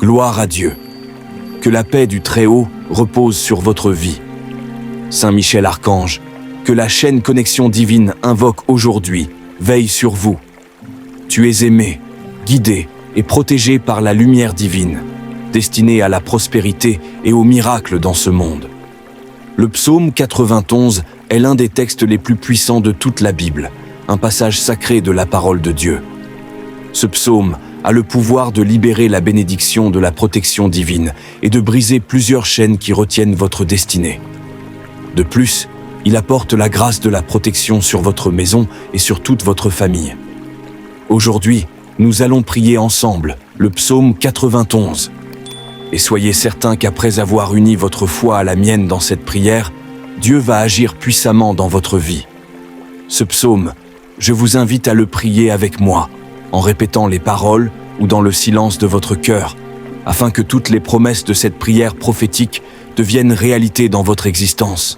Gloire à Dieu. Que la paix du Très-Haut repose sur votre vie. Saint Michel Archange, que la chaîne Connexion Divine invoque aujourd'hui veille sur vous. Tu es aimé, guidé et protégé par la lumière divine, destinée à la prospérité et aux miracles dans ce monde. Le psaume 91 est l'un des textes les plus puissants de toute la Bible, un passage sacré de la parole de Dieu. Ce psaume a le pouvoir de libérer la bénédiction de la protection divine et de briser plusieurs chaînes qui retiennent votre destinée. De plus, il apporte la grâce de la protection sur votre maison et sur toute votre famille. Aujourd'hui, nous allons prier ensemble le psaume 91. Et soyez certains qu'après avoir uni votre foi à la mienne dans cette prière, Dieu va agir puissamment dans votre vie. Ce psaume, je vous invite à le prier avec moi, en répétant les paroles ou dans le silence de votre cœur, afin que toutes les promesses de cette prière prophétique deviennent réalité dans votre existence.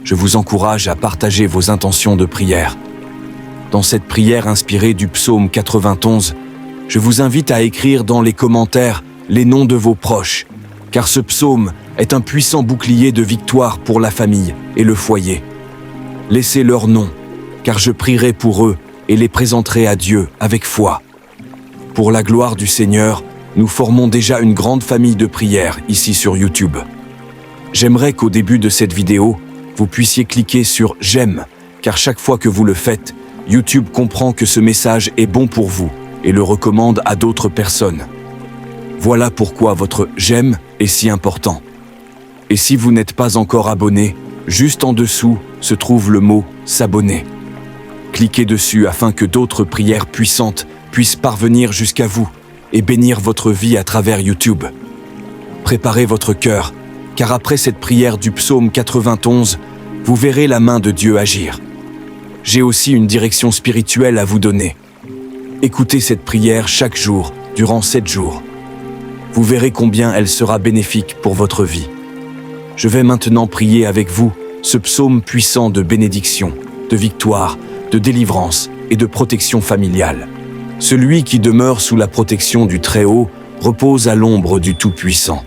Je vous encourage à partager vos intentions de prière. Dans cette prière inspirée du psaume 91, je vous invite à écrire dans les commentaires les noms de vos proches, car ce psaume est un puissant bouclier de victoire pour la famille et le foyer. Laissez leurs noms, car je prierai pour eux et les présenterai à Dieu avec foi. Pour la gloire du Seigneur, nous formons déjà une grande famille de prières ici sur YouTube. J'aimerais qu'au début de cette vidéo, vous puissiez cliquer sur « J'aime », car chaque fois que vous le faites, YouTube comprend que ce message est bon pour vous et le recommande à d'autres personnes. Voilà pourquoi votre « J'aime » est si important. Et si vous n'êtes pas encore abonné, juste en dessous se trouve le mot « S'abonner ». Cliquez dessus afin que d'autres prières puissantes puissent parvenir jusqu'à vous et bénir votre vie à travers YouTube. Préparez votre cœur, car après cette prière du psaume 91, vous verrez la main de Dieu agir. J'ai aussi une direction spirituelle à vous donner. Écoutez cette prière chaque jour, durant 7 jours. Vous verrez combien elle sera bénéfique pour votre vie. Je vais maintenant prier avec vous ce psaume puissant de bénédiction, de victoire, de délivrance et de protection familiale. Celui qui demeure sous la protection du Très-Haut repose à l'ombre du Tout-Puissant.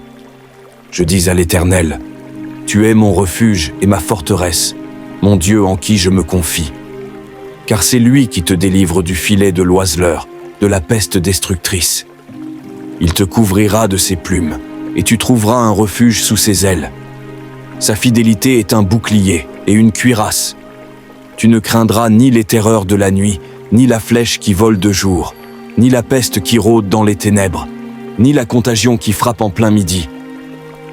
Je dis à l'Éternel, « Tu es mon refuge et ma forteresse, mon Dieu en qui je me confie. » Car c'est lui qui te délivre du filet de l'oiseleur, de la peste destructrice. Il te couvrira de ses plumes, et tu trouveras un refuge sous ses ailes. Sa fidélité est un bouclier et une cuirasse. Tu ne craindras ni les terreurs de la nuit, ni la flèche qui vole de jour, ni la peste qui rôde dans les ténèbres, ni la contagion qui frappe en plein midi.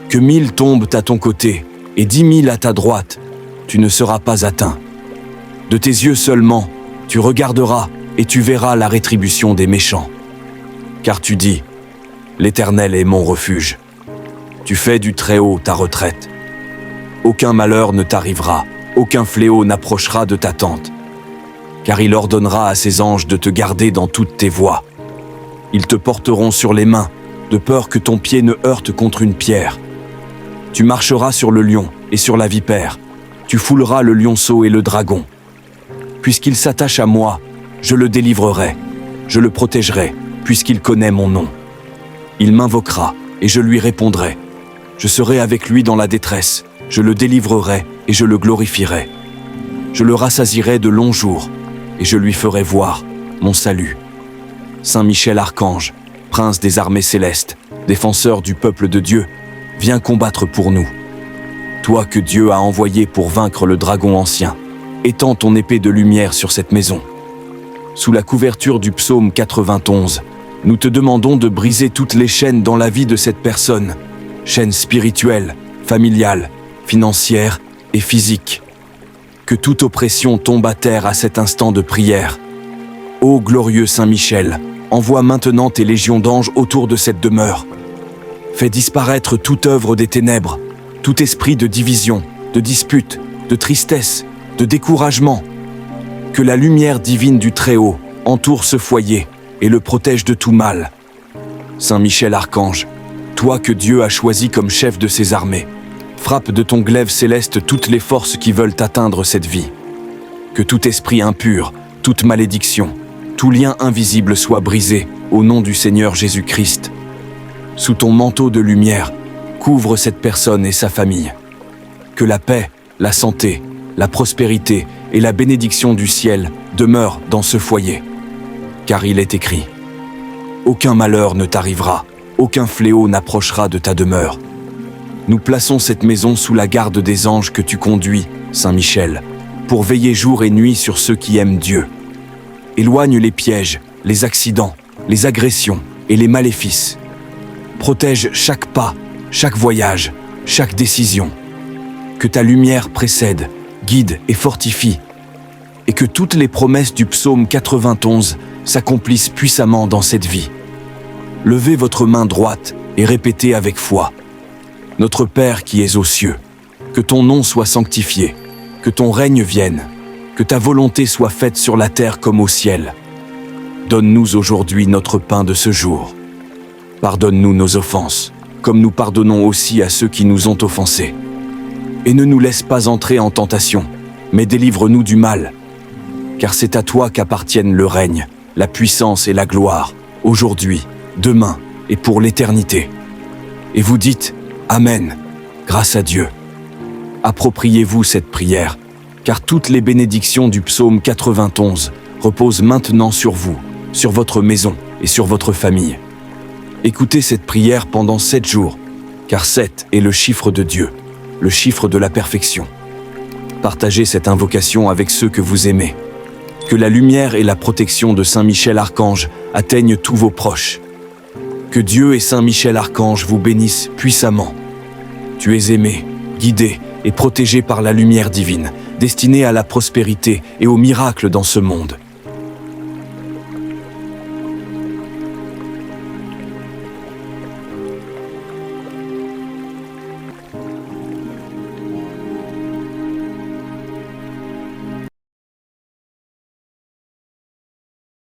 Que 1000 tombent à ton côté et 10 000 à ta droite, tu ne seras pas atteint. De tes yeux seulement, tu regarderas et tu verras la rétribution des méchants. Car tu dis, l'Éternel est mon refuge. Tu fais du Très-Haut ta retraite. Aucun malheur ne t'arrivera, aucun fléau n'approchera de ta tente. Car il ordonnera à ses anges de te garder dans toutes tes voies. Ils te porteront sur les mains, de peur que ton pied ne heurte contre une pierre. Tu marcheras sur le lion et sur la vipère. Tu fouleras le lionceau et le dragon. Puisqu'il s'attache à moi, je le délivrerai. Je le protégerai, puisqu'il connaît mon nom. Il m'invoquera, et je lui répondrai. Je serai avec lui dans la détresse. Je le délivrerai, et je le glorifierai. Je le rassasierai de longs jours, et je lui ferai voir mon salut. Saint Michel Archange, prince des armées célestes, défenseur du peuple de Dieu, viens combattre pour nous. Toi que Dieu a envoyé pour vaincre le dragon ancien, étends ton épée de lumière sur cette maison. Sous la couverture du psaume 91, nous te demandons de briser toutes les chaînes dans la vie de cette personne, chaînes spirituelles, familiales, financières et physiques. Que toute oppression tombe à terre à cet instant de prière. Ô glorieux Saint Michel, envoie maintenant tes légions d'anges autour de cette demeure. Fais disparaître toute œuvre des ténèbres, tout esprit de division, de dispute, de tristesse, de découragement. Que la lumière divine du Très-Haut entoure ce foyer et le protège de tout mal. Saint Michel Archange, toi que Dieu a choisi comme chef de ses armées, frappe de ton glaive céleste toutes les forces qui veulent atteindre cette vie. Que tout esprit impur, toute malédiction, tout lien invisible soit brisé au nom du Seigneur Jésus-Christ. sous ton manteau de lumière, couvre cette personne et sa famille. Que la paix, la santé, la prospérité et la bénédiction du ciel demeurent dans ce foyer. Car il est écrit : aucun malheur ne t'arrivera, aucun fléau n'approchera de ta demeure. Nous plaçons cette maison sous la garde des anges que tu conduis, Saint Michel, pour veiller jour et nuit sur ceux qui aiment Dieu. Éloigne les pièges, les accidents, les agressions et les maléfices. Protège chaque pas, chaque voyage, chaque décision. Que ta lumière précède, guide et fortifie, et que toutes les promesses du psaume 91 s'accomplissent puissamment dans cette vie. Levez votre main droite et répétez avec foi : Notre Père qui es aux cieux, que ton nom soit sanctifié, que ton règne vienne, que ta volonté soit faite sur la terre comme au ciel. Donne-nous aujourd'hui notre pain de ce jour. Pardonne-nous nos offenses, comme nous pardonnons aussi à ceux qui nous ont offensés. Et ne nous laisse pas entrer en tentation, mais délivre-nous du mal. Car c'est à toi qu'appartiennent le règne, la puissance et la gloire, aujourd'hui, demain et pour l'éternité. Et vous dites : Amen, grâce à Dieu. Appropriez-vous cette prière, car toutes les bénédictions du psaume 91 reposent maintenant sur vous, sur votre maison et sur votre famille. Écoutez cette prière pendant 7 jours, car 7 est le chiffre de Dieu, le chiffre de la perfection. Partagez cette invocation avec ceux que vous aimez. Que la lumière et la protection de Saint Michel Archange atteignent tous vos proches. Que Dieu et Saint Michel Archange vous bénissent puissamment. Tu es aimé, guidé et protégé par la lumière divine, destinée à la prospérité et aux miracles dans ce monde.